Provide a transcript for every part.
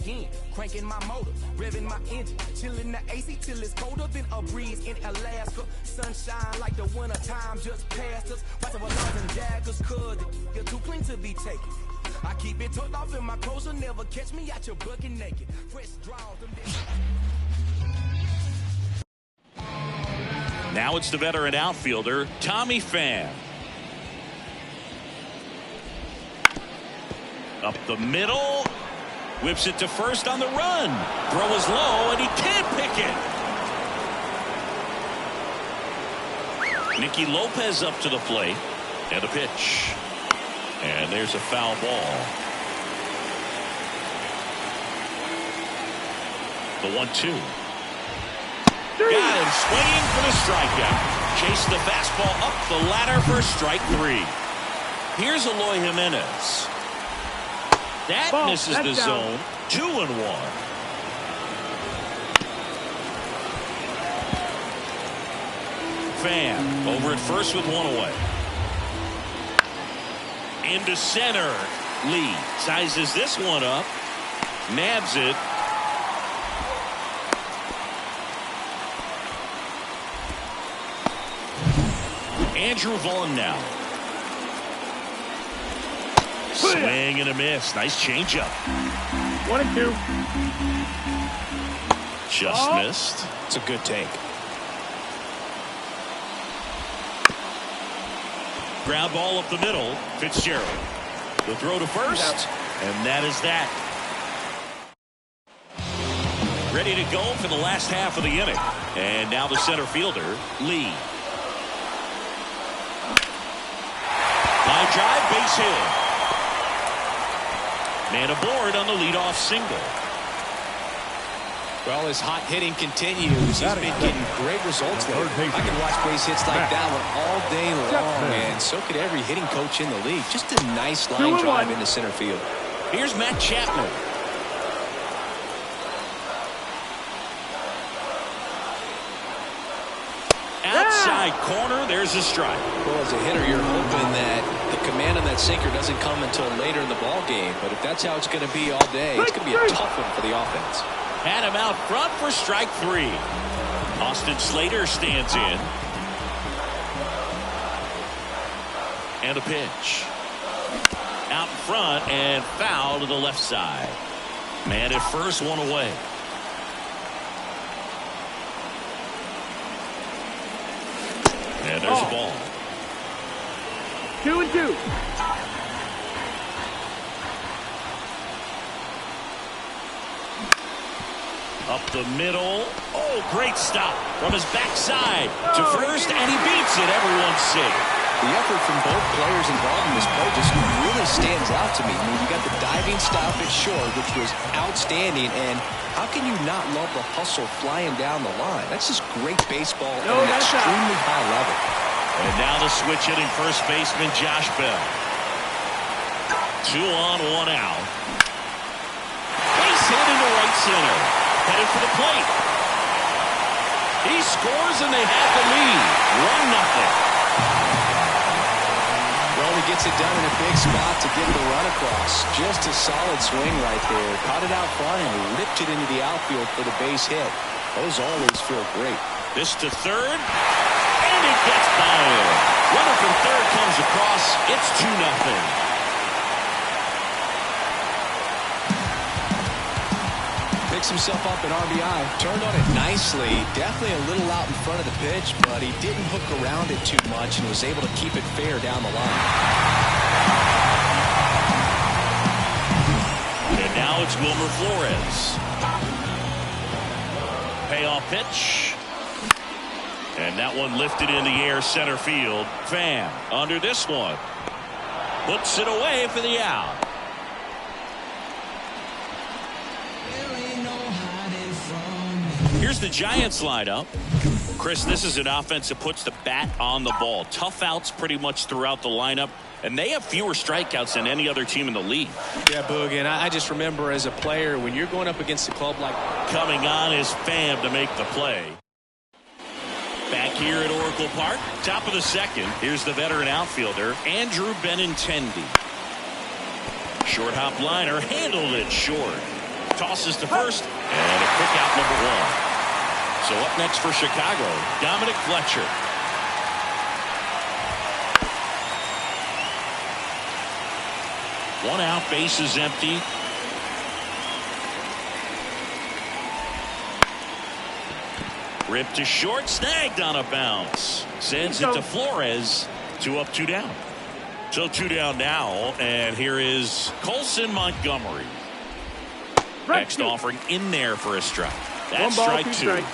again. Cranking my motor, revving my engine, chilling the AC till it's colder than a breeze in Alaska. Sunshine like the winter time just passed us. Watching alarms and daggers, cause you're too clean to be taken. I keep it tucked off in my clothes, you'll never catch me out your bucket naked. Fresh draws, them Now it's the veteran outfielder, Tommy Pham. Up the middle. Whips it to first on the run. Throw is low, and he can't pick it. Nicky Lopez up to the plate. And a pitch. And there's a foul ball. The 1-2. Got him swinging for the strikeout. Chase the fastball up the ladder for strike 3. Here's Eloy Jimenez. That misses the zone. 2-1. Pham over at first with one away. Into center. Lee sizes this one up. Nabs it. Andrew Vaughn now. Swing and a miss. Nice changeup. 1-2. Just missed. It's a good take. Ground ball up the middle. Fitzgerald. The throw to first. And that is that. Ready to go for the last half of the inning. And now the center fielder, Lee. Line drive, base hit. Man aboard on the leadoff single. Well, his hot hitting continues. He's been getting great results lately. I can watch base hits like that one all day long, and so could every hitting coach in the league. Just a nice line drive into center field. Here's Matt Chapman. Outside corner, there's a strike. Well, as a hitter, you're hoping that the command on that sinker doesn't come until later in the ball game. But if that's how it's going to be all day, it's going to be a tough one for the offense. Had him out front for strike 3. Austin Slater stands in. And a pitch. Out in front and foul to the left side. Man at first, one away. And there's a ball. 2-2. Up the middle. Oh, great stop from his backside to first, and he beats it. Everyone's safe. The effort from both players involved in this play just really stands out to me. I mean, you got the diving stop at short, which was outstanding, and how can you not love the hustle flying down the line? That's just great baseball at an extremely high level. And now the switch hitting first baseman Josh Bell. 2 on, 1 out. Base hit into right center. Headed for the plate. He scores and they have the lead. 1-0. Well, he gets it done in a big spot to get the run across. Just a solid swing right there. Caught it out front and ripped it into the outfield for the base hit. Those always feel great. This to third. And it gets by him. Runner from third comes across. It's 2-0. Picks himself up an RBI. Turned on it nicely. Definitely a little out in front of the pitch, but he didn't hook around it too much and was able to keep it fair down the line. And now it's Wilmer Flores. Payoff pitch. And that one lifted in the air center field. Pham under this one. Puts it away for the out. Here's the Giants lineup. Chris, this is an offense that puts the bat on the ball. Tough outs pretty much throughout the lineup. And they have fewer strikeouts than any other team in the league. Yeah, Boog, and I just remember as a player, when you're going up against a club like... Coming on is Pham to make the play. Back here at Oracle Park, top of the second. Here's the veteran outfielder, Andrew Benintendi. Short hop liner, handled it short. tosses to first, and a quick out number one. So up next for Chicago, Dominic Fletcher. One out, base is empty. Ripped to short, snagged on a bounce. Sends it to Flores. 2 up, 2 down. So 2 down now, and here is Colson Montgomery. Next offering in there for a strike. That's strike 2. Strike.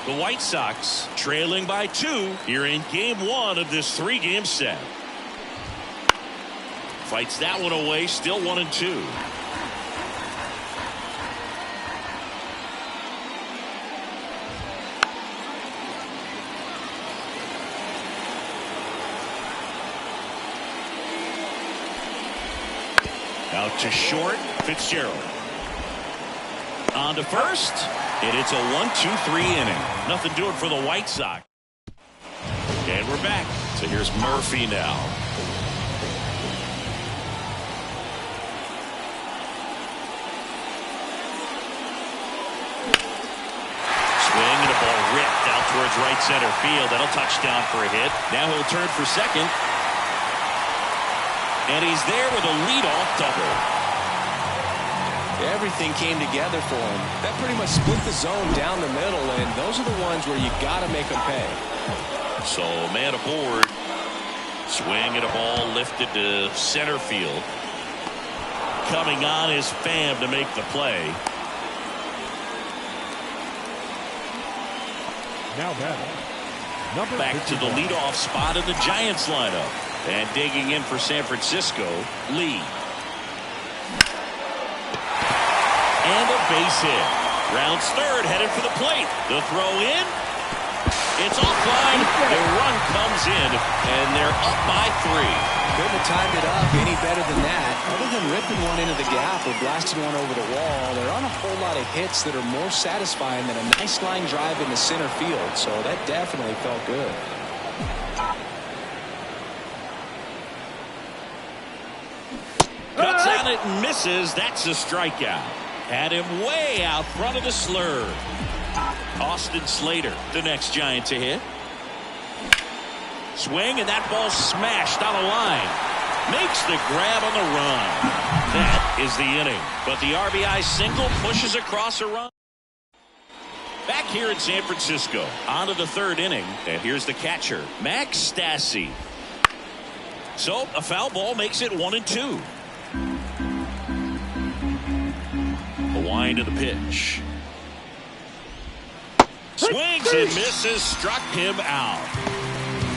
The White Sox trailing by 2 here in game 1 of this 3-game set. Fights that one away, still 1-2. Out to short, Fitzgerald. On to first, and it's a 1-2-3 inning. Nothing doing for the White Sox. And we're back. So here's Murphy now. Swing and a ball ripped out towards right center field. That'll touch down for a hit. Now he'll turn for second. And he's there with a leadoff double. Everything came together for him. That pretty much split the zone down the middle, and those are the ones where you got to make them pay. So man aboard. Swing and a ball lifted to center field. Coming on is Pham to make the play. Now batting. Back to the leadoff spot in the Giants lineup. And digging in for San Francisco, Lee. And a base hit. Rounds third, headed for the plate. The throw in. It's offline. The run comes in, and they're up by 3. Couldn't have timed it up any better than that. Other than ripping one into the gap or blasting one over the wall, there aren't a whole lot of hits that are more satisfying than a nice line drive into center field. So that definitely felt good. Cuts on it and misses. That's a strikeout. Had him way out front of the slur. Austin Slater, the next Giant to hit. Swing, and that ball smashed on a line. Makes the grab on the run. That is the inning. But the RBI single pushes across a run. Back here in San Francisco, on to the 3rd inning. And here's the catcher, Max Stassi. So a foul ball makes it 1-2. The wind of the pitch. Swings and misses, struck him out.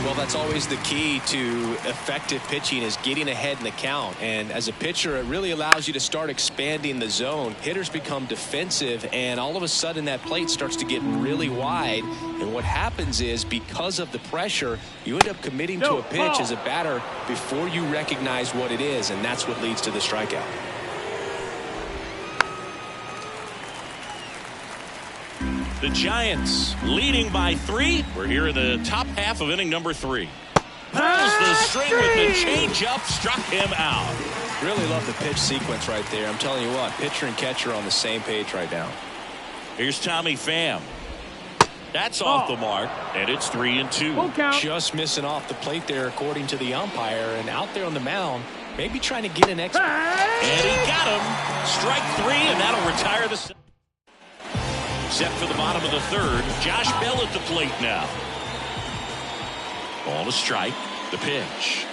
Well, that's always the key to effective pitching, is getting ahead in the count. And as a pitcher, it really allows you to start expanding the zone. Hitters become defensive, and all of a sudden that plate starts to get really wide. And what happens is, because of the pressure, you end up committing to a pitch as a batter before you recognize what it is, and that's what leads to the strikeout. The Giants leading by 3. We're here in the top half of inning number 3. Pulls the string with the changeup, struck him out. Really love the pitch sequence right there. I'm telling you what, pitcher and catcher are on the same page right now. Here's Tommy Pham. That's off the mark, and it's 3-2. Just missing off the plate there, according to the umpire, and out there on the mound, maybe trying to get an extra. And he got him. Strike 3, and that'll retire the. Set for the bottom of the 3rd. Josh Bell at the plate now. Ball to strike. The pitch.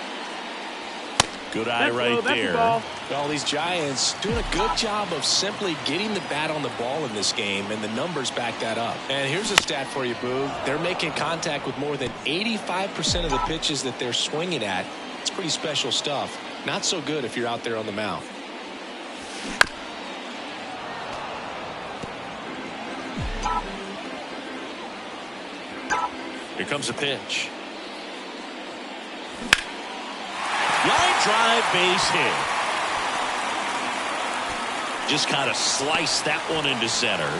Good eye right there. Well, these Giants doing a good job of simply getting the bat on the ball in this game, and the numbers back that up. And here's a stat for you, Boog. They're making contact with more than 85% of the pitches that they're swinging at. It's pretty special stuff. Not so good if you're out there on the mound. Here comes a pitch. Line drive, base hit. Just kind of sliced that one into center.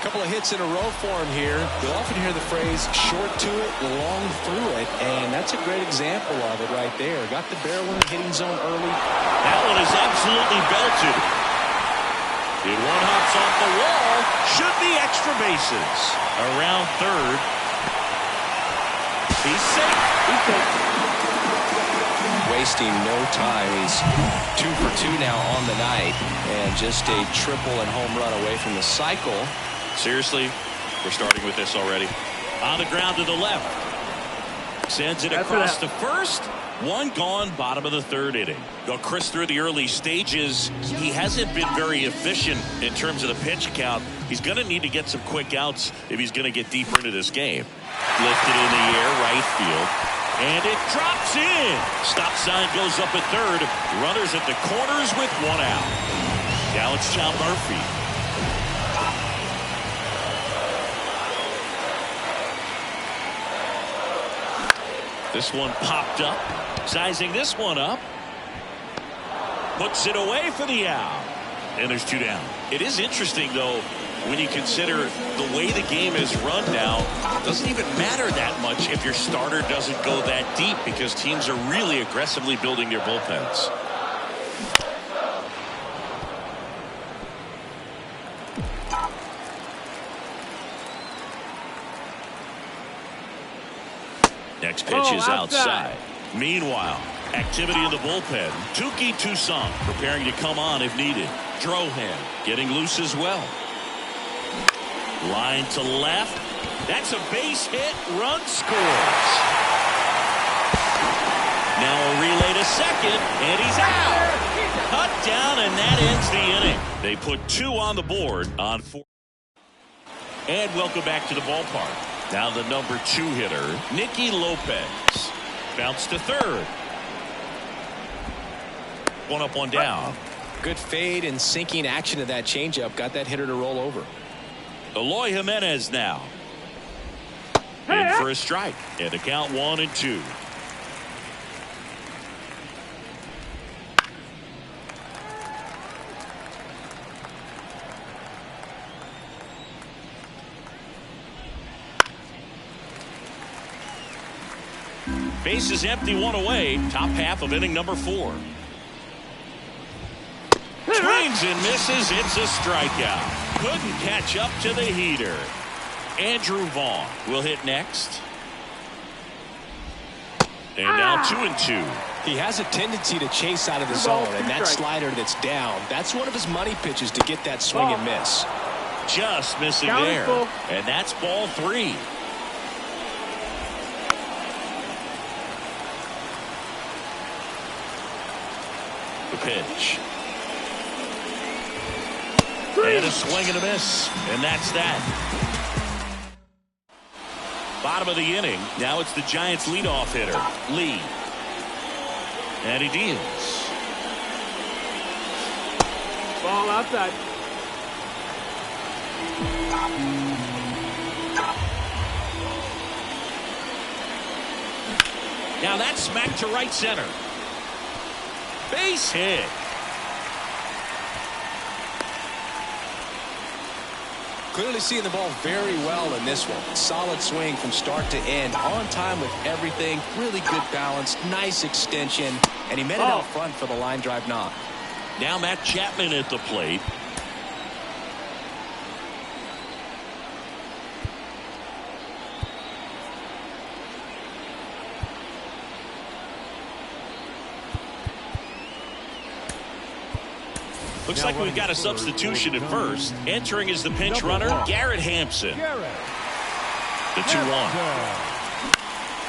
Couple of hits in a row for him here. You'll often hear the phrase short to it, long through it, and that's a great example of it right there. Got the barrel in the hitting zone early. That one is absolutely belted. It one hops off the wall. Should be extra bases. Around third. He's safe. Wasting no time. He's 2 for 2 now on the night, and just a triple and home run away from the cycle. Seriously, we're starting with this already. On the ground to the left. Sends it across to first. One gone, bottom of the third inning. Go Chris through the early stages. He hasn't been very efficient in terms of the pitch count. He's going to need to get some quick outs if he's going to get deeper into this game. Lifted in the air, right field. And it drops in. Stop sign goes up at third. Runners at the corners with one out. Now it's John Murphy. This one popped up. Sizing this one up. Puts it away for the out. And there's 2 down. It is interesting, though, when you consider the way the game is run now. It doesn't even matter that much if your starter doesn't go that deep, because teams are really aggressively building their bullpens. Next pitch is outside. Meanwhile, activity in the bullpen. Touki Toussaint preparing to come on if needed. Drohan getting loose as well. Line to left. That's a base hit. Run scores. Now a relay to second, and he's out. Cut down, and that ends the inning. They put 2 on the board on 4. And welcome back to the ballpark. Now the number 2 hitter, Nicky Lopez. Bounce to third. One up, one down. Good fade and sinking action of that changeup. Got that hitter to roll over. Eloy Jimenez now. In for a strike. And the count 1-2. Base is empty, 1 away. Top half of inning number 4. Swings and misses. It's a strikeout. Couldn't catch up to the heater. Andrew Vaughn will hit next. And now 2-2. He has a tendency to chase out of the zone, and that slider that's down, that's one of his money pitches to get that swing and miss. Just missing there. And that's ball 3. The pitch. And a swing and a miss. And that's that. Bottom of the inning. Now it's the Giants' leadoff hitter, Lee. And he deals. Ball outside. Now that's smacked to right center. Base hit. Clearly seeing the ball very well in this one. Solid swing from start to end. On time with everything. Really good balance. Nice extension. And he met it out front for the line drive knock. Now Matt Chapman at the plate. Looks like we've got a substitution at first. Entering is the pinch runner, Garrett Hampson. The 2-1.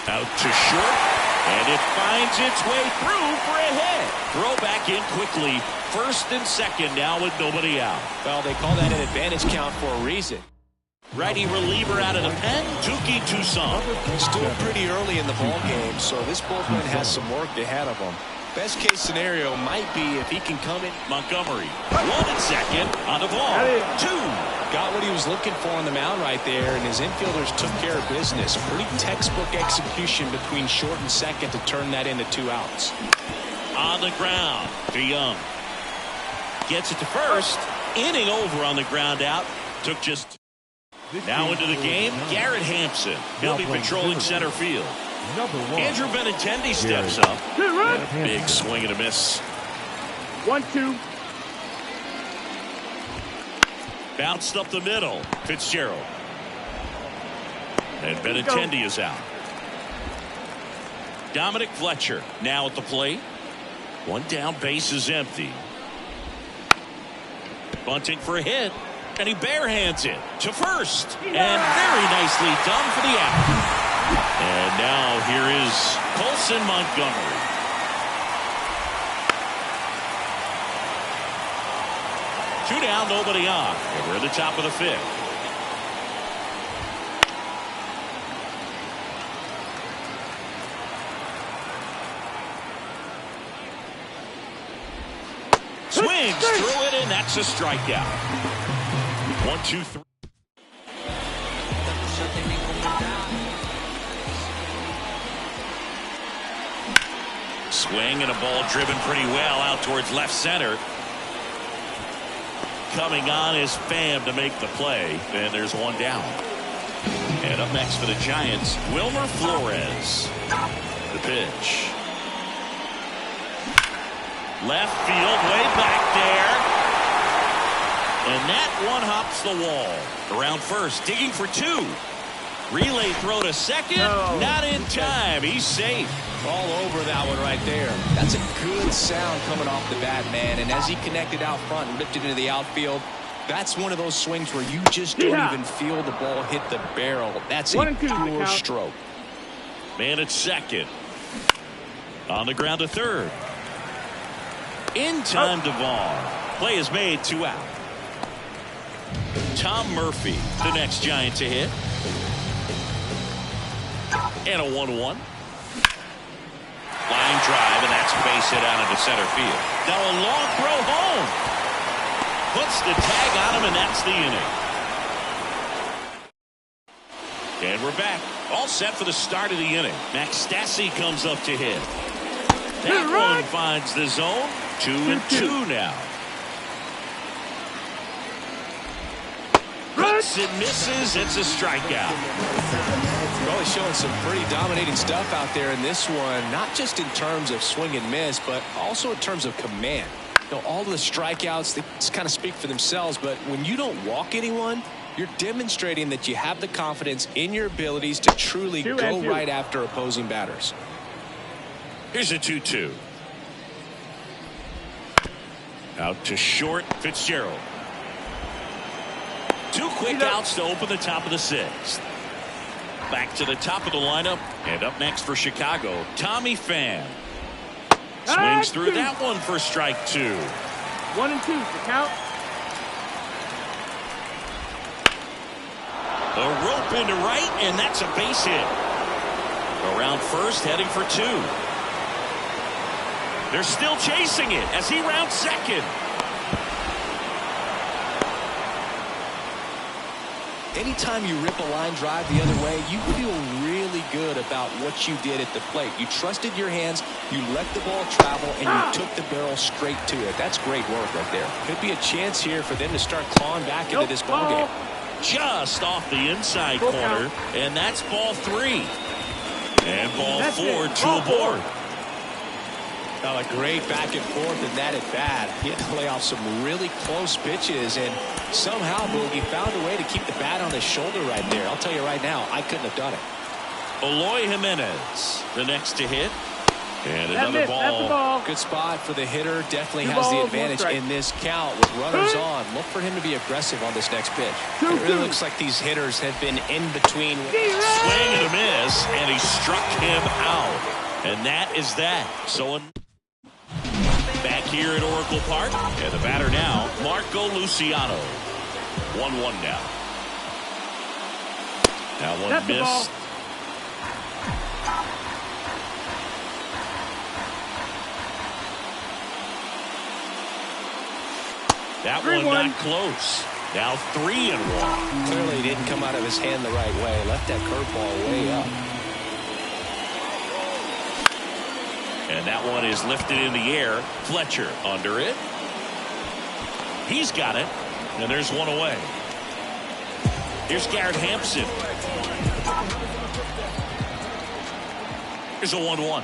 Out to short, and it finds its way through for a hit. Throw back in quickly. First and second now with nobody out. Well, they call that an advantage count for a reason. Righty reliever out of the pen, Touki Toussaint. Still pretty early in the ball game, so this bullpen has some work ahead of them. Best case scenario might be if he can come in. Montgomery, 1 and second on the ball. 2. Got what he was looking for on the mound right there, and his infielders took care of business. Pretty textbook execution between short and second to turn that into 2 outs. On the ground, DeYoung gets it to first. Inning over on the ground out. Took just Now into the game, Garrett Hampson. He'll be patrolling center field. Andrew Benintendi steps up. Big swing and a miss. 1-2. Bounced up the middle. Fitzgerald. And Benintendi is out. Dominic Fletcher now at the plate. One down, base is empty. Bunting for a hit. And he barehands it to first. And very nicely done for the out. And now here is Colson Montgomery. Two down, nobody on. And we're at the top of the fifth. Swings through it, and that's a strikeout. 1-2-3. Swing and a ball driven pretty well out towards left center. Coming on is Pham to make the play, and there's one down. And up next for the Giants, Wilmer Flores. The pitch. Left field, way back there. And that one hops the wall. Around first, digging for two. Relay throw to second. Not in time. He's safe. All over that one right there. That's a good sound coming off the bat, man. And as he connected out front and ripped it into the outfield, that's one of those swings where you just don't even feel the ball hit the barrel. That's a pure stroke. Man at second. On the ground to third. In time to Vaughn. Play is made, 2 out. Tom Murphy, the next Giant to hit. And a 1-1. Line drive, and that's a base hit out into center field. Now a long throw home. Puts the tag on him, and that's the inning. And we're back. All set for the start of the inning. Max Stassi comes up to hit. That one finds the zone. 2-2 now. Cuts and misses. It's a strikeout. Really showing some pretty dominating stuff out there in this one, not just in terms of swing and miss, but also in terms of command. You know, all of the strikeouts, they just kind of speak for themselves, but when you don't walk anyone, you're demonstrating that you have the confidence in your abilities to truly go right after opposing batters. Here's a 2-2. Out to short, Fitzgerald. 2 quick outs to open the top of the 6th. Back to the top of the lineup, and up next for Chicago, Tommy Pham. Swings through that one for strike 2. 1-2, the count. A rope into right, and that's a base hit. Around first, heading for 2. They're still chasing it as he rounds second. Anytime you rip a line drive the other way, you feel really good about what you did at the plate. You trusted your hands, you let the ball travel, and you took the barrel straight to it. That's great work right there. Could be a chance here for them to start clawing back into this ball game. Just off the inside corner, and that's ball 3. And ball 4, 2 aboard. Well, a great back and forth in that at bat. He had to play off some really close pitches, and somehow Boogie found a way to keep the bat on his shoulder right there. I'll tell you right now, I couldn't have done it. Eloy Jimenez, the next to hit. And another ball. Good spot for the hitter. Definitely has the advantage in this count with runners on. Look for him to be aggressive on this next pitch. It really looks like these hitters have been in between. Swing and a miss, and he struck him out. And that is that. So back here at Oracle Park, and the batter now, Marco Luciano. 1-1 now. That one missed. That one not close. Now 3-1. Clearly he didn't come out of his hand the right way. Left that curveball way up. And that one is lifted in the air. Fletcher under it. He's got it. And there's one away. Here's Garrett Hampson. Here's a 1-1.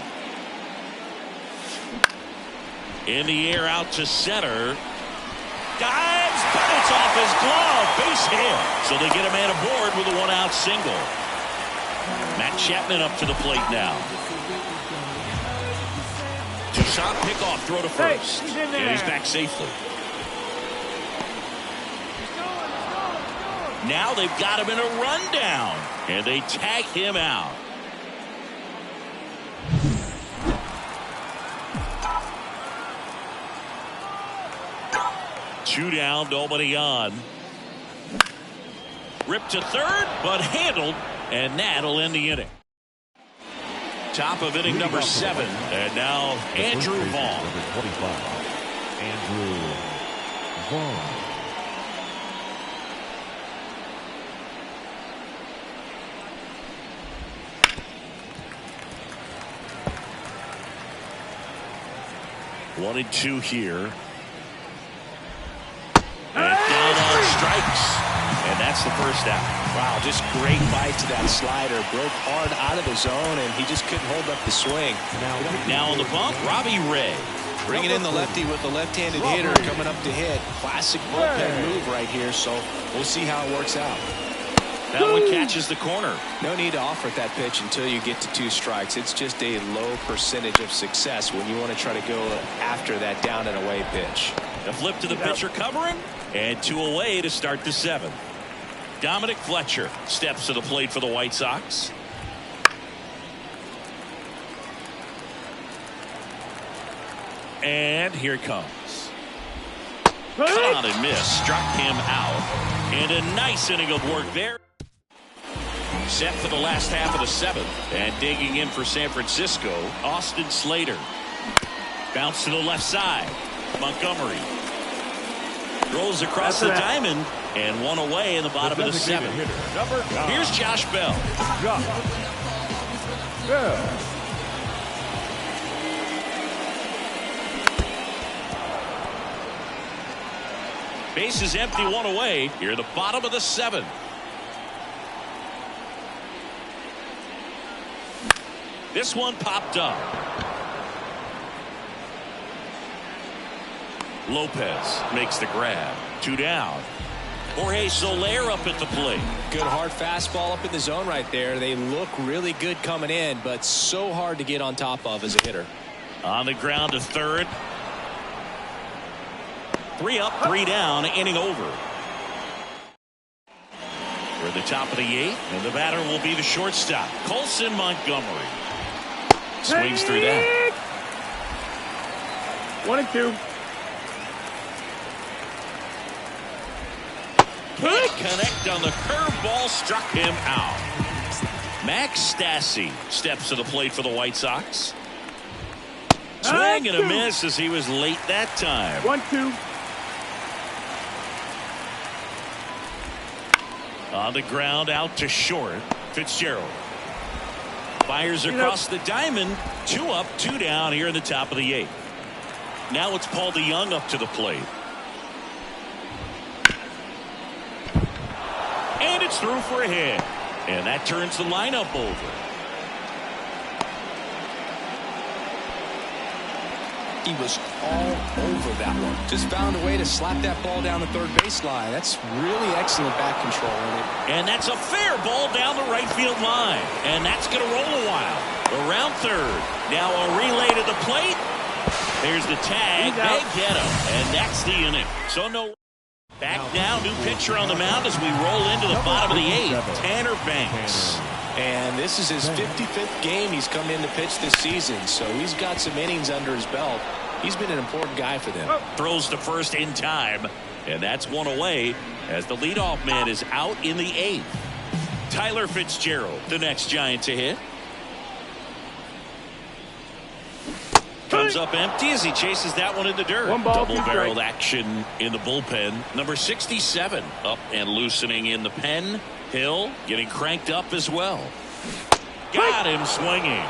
In the air out to center. Dives, but it's off his glove. Base hit. So they get a man aboard with a 1-out single. Matt Chapman up to the plate now. Toussaint pickoff throw to first. And he's back safely. Now they've got him in a rundown. And they tag him out. Two down, nobody on. Ripped to third, but handled. And that'll end the inning. Top of inning number 7. And now Andrew Vaughn. Andrew Vaughn. One and two here. And down on strikes. And that's the first out. Wow, just great bite to that slider. Broke hard out of the zone, and he just couldn't hold up the swing. Now on the bump, Robbie Ray. Bringing in the lefty with the left-handed hitter coming up to hit. Classic bullpen move right here, so we'll see how it works out. That one catches the corner. No need to offer that pitch until you get to 2 strikes. It's just a low percentage of success when you want to try to go after that down and away pitch. The flip to the pitcher covering, and 2 away to start the 7th. Dominic Fletcher steps to the plate for the White Sox. And here it comes. Caught and missed. Struck him out. And a nice inning of work there. Set for the last half of the 7th. And digging in for San Francisco, Austin Slater. Bounce to the left side. Montgomery. Rolls across the diamond. And 1 away in the bottom of the 7th. Here's Josh Bell. Base is empty, 1 away. Here at the bottom of the 7th. This one popped up. Lopez makes the grab. 2 down. Jorge Soler up at the plate. Good hard fastball up in the zone right there. They look really good coming in, but so hard to get on top of as a hitter. On the ground to third. 3 up, 3 down, inning over. We're at the top of the 8th, and the batter will be the shortstop, Colson Montgomery. Swings through that. 1 and 2. Can't connect on the curveball, struck him out. Max Stassi steps to the plate for the White Sox. Swing and a miss as he was late that time. 1-2. On the ground out to short. Fitzgerald fires across the diamond. 2 up, 2 down here in the top of the 8th. Now it's Paul DeJong up to the plate. And it's through for a hit. And that turns the lineup over. He was all over that one. Just found a way to slap that ball down the third baseline. That's really excellent back control. And that's a fair ball down the right field line. And that's going to roll a while. Around third. Now a relay to the plate. There's the tag. They get him. And that's the inning. So no. Back now. New pitcher on the mound as we roll into the bottom of the 8th. Tanner Banks. And this is his 55th game he's come in to pitch this season. So he's got some innings under his belt. He's been an important guy for them. Throws to first in time. And that's 1 away as the leadoff man is out in the 8th. Tyler Fitzgerald, the next Giant to hit. Comes up empty as he chases that one in the dirt. Double-barreled action in the bullpen. Number 67 up and loosening in the pen. Hill getting cranked up as well. Got him swinging.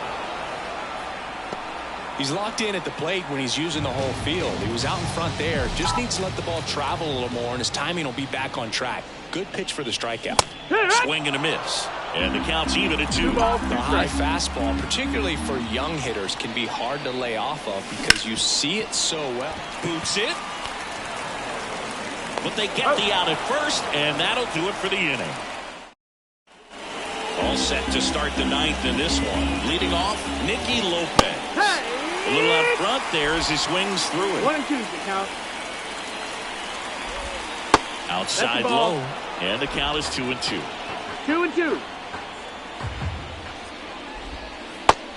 He's locked in at the plate when he's using the whole field. He was out in front there. Just needs to let the ball travel a little more, and his timing will be back on track. Good pitch for the strikeout. Swing and a miss. And the count's even at 2. The high fastball, particularly for young hitters, can be hard to lay off of because you see it so well. Boots it. But they get the out at first, and that'll do it for the inning. All set to start the 9th in this one. Leading off, Nicky Lopez. A little out front there as he swings through it. 1 and 2 is the count. Outside low, and the count is 2 and 2. 2 and 2.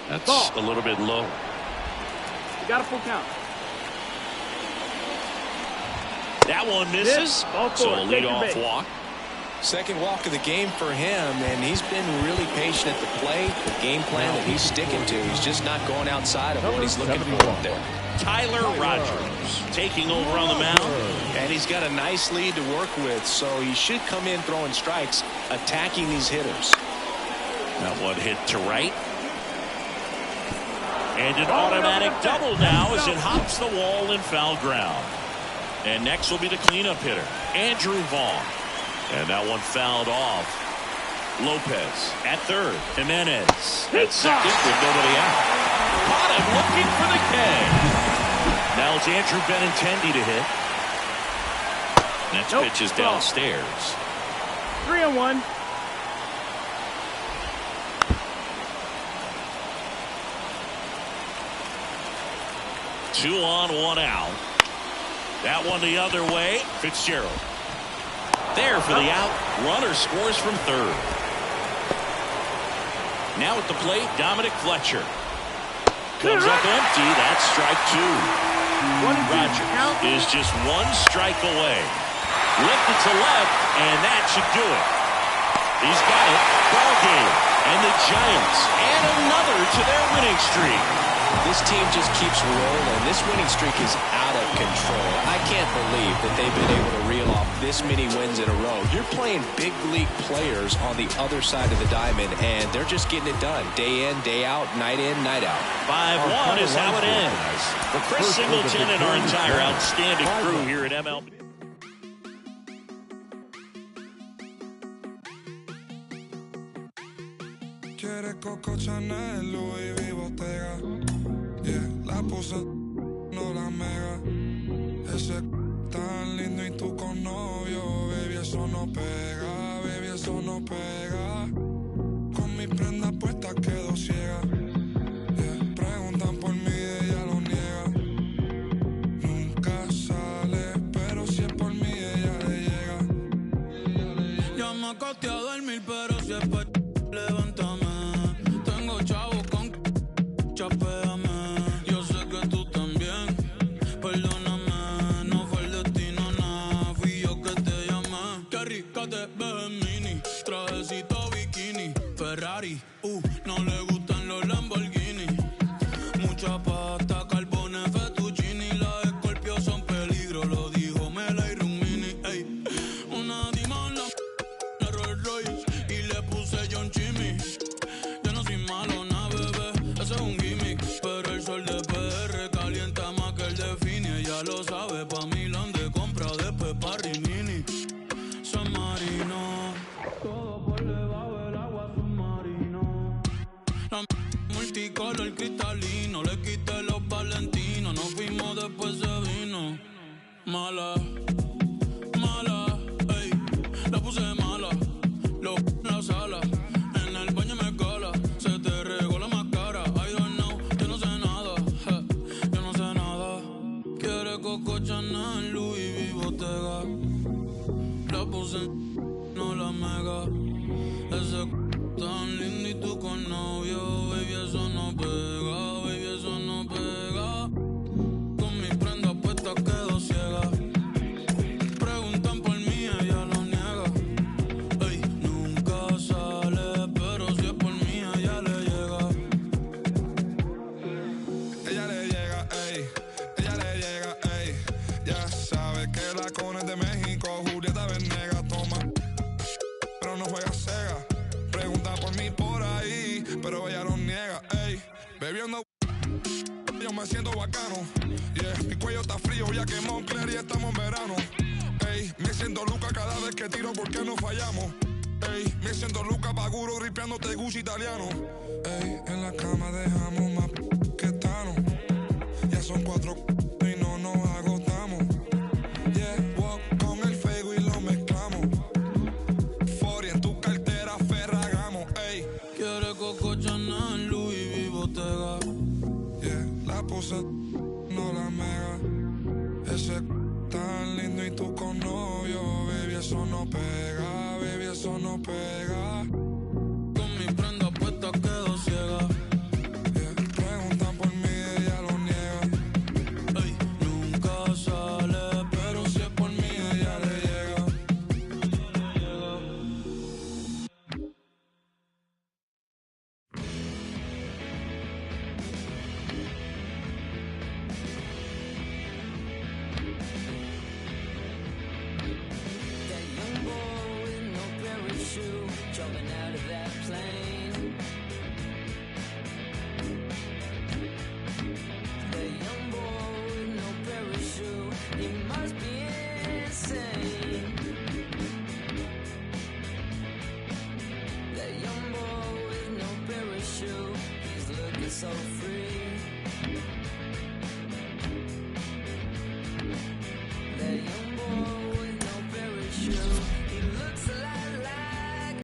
That's Ball. a little bit low. You got a full count. That one misses. Ball So four. a Take your leadoff base. walk. Second walk of the game for him, and he's been really patient at the plate. The game plan that he's sticking to, he's just not going outside of what he's looking for up there. Tyler Rogers taking over on the mound. And he's got a nice lead to work with, so he should come in throwing strikes, attacking these hitters. That one hit to right. And an automatic double now as it hops the wall in foul ground. And next will be the cleanup hitter, Andrew Vaughn. And that one fouled off. Lopez at third. Jimenez at second with nobody out. Caught him looking for the K. Now it's Andrew Benintendi to hit. Next pitch is downstairs. 3 and 1. Two on, 1 out. That one the other way. Fitzgerald. There for the out. Runner scores from third. Now at the plate, Dominic Fletcher. Comes up empty. That's strike 2. Rogers is just 1 strike away. Lifted to left, and that should do it. He's got it. Ball game. And the Giants add another to their winning streak. This team just keeps rolling. This winning streak is out of control. I can't believe that they've been able to reel off this many wins in a row. You're playing big league players on the other side of the diamond, and they're just getting it done. Day in, day out, night in, night out. 5-1 is how it ends. For Chris Singleton and our entire outstanding crew here at MLB. Quiere Coco Chanel, Louis V, Bottega. Yeah, la puse, no la mega. Ese tan lindo y tú con novio. Baby, eso no pega, baby, eso no pega. Con mi prenda puesta quedo ciega. Yeah, preguntan por mí, ella lo niega. Nunca sale, pero si es por mí, ella le llega. Ya me acosté a dormir, pero si es por levántame. Tengo chavos con chapéame. Yo sé que tú también. Perdóname, no fue el destino, nada. Fui yo que te llamé. Qué rica te ves en mini. Trajecito bikini. Ferrari, no le gustan los Lamborghini. Mucha pasta, carbones, fettuccini. Las Scorpio son peligro, lo dijo Mela y Rumini. Ey, una dimala, la Rolls Royce. Y le puse John Chimmy. Yo no soy malo, na bebé, eso es un gimmick. Pero el sol de PR calienta más que el de Fini. Ella lo sabe, pa' Milán de compra, después pa' Rimini. San Marino, todo por debajo del agua submarino. La multicolor cristalino, le quité los valentinos. Nos fuimos, después se vino. Mala, mala, ey, la puse mala. Lo en la sala, en el baño me cala. Se te regó la máscara. I don't know, yo no sé nada. Yo no sé nada. Quiere Coco Chanel, Louis V, Bottega. La puse, no la mega. Ese tan lindo y tú con novio. Baby, eso no pega, baby, eso no pega. Con mi prenda puesta quedo ciega. Preguntan por mí, ella lo niega. Ey, nunca sale, pero si es por mí, ella le llega. Ella le llega, ey. Ella le llega, ey. Ya sabe que la cona es de México. Julieta Venegas toma, pero no juega Sega. Pregunta por mí por ahí, pero ella lo niega, ey. Bebiendo, yo yo me siento bacano. Yeah, mi cuello está frío ya que Moncler y estamos en verano. Ey, me siento Luca cada vez que tiro porque no fallamos. Ey, me siento Luca Paguro gripeándote Gucci italiano. Ey, en la cama dejamos más que Tano. Ya son 4 y no nos agotamos. Yeah, walk con el fuego y lo mezclamos. 40 en tu cartera Ferragamo. Ey, quiere Coco Chanel, Louis V, Bottega. yeah, la pose no la mega. Ese tan lindo y tú con novio, baby, eso no pega, baby, eso no pega.